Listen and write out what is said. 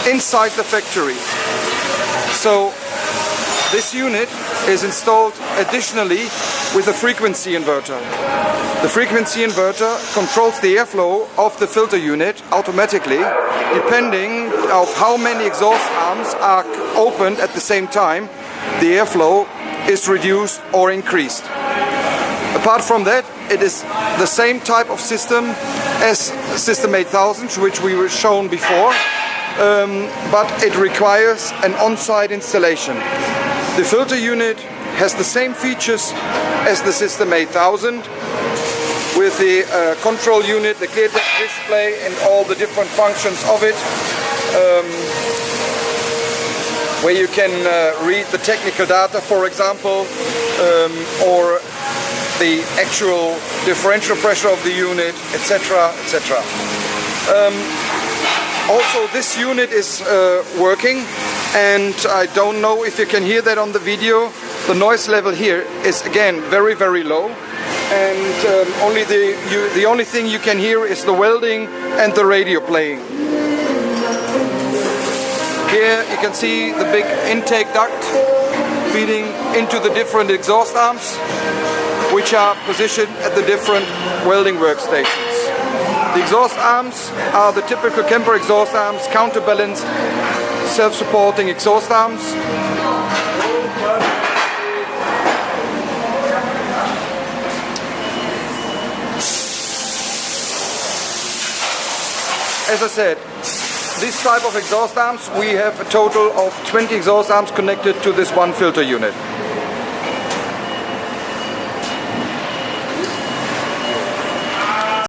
inside the factory. So this unit is installed additionally with a frequency inverter. The frequency inverter controls the airflow of the filter unit automatically, depending on how many exhaust arms are opened at the same time. The airflow is reduced or increased. Apart from that, it is the same type of system as System 8000, which we were shown before, but it requires an on-site installation. The filter unit has the same features as the System 8000, with the control unit, the clear text display and all the different functions of it, where you can read the technical data, for example, or the actual differential pressure of the unit, etc., etc. Also, this unit is working, and I don't know if you can hear that on the video. The noise level here is again very, very low, and the only thing you can hear is the welding and the radio playing. Here you can see the big intake duct feeding into the different exhaust arms, which are positioned at the different welding workstations. The exhaust arms are the typical Kemper exhaust arms, counterbalanced, self-supporting exhaust arms. As I said, this type of exhaust arms, we have a total of 20 exhaust arms connected to this one filter unit.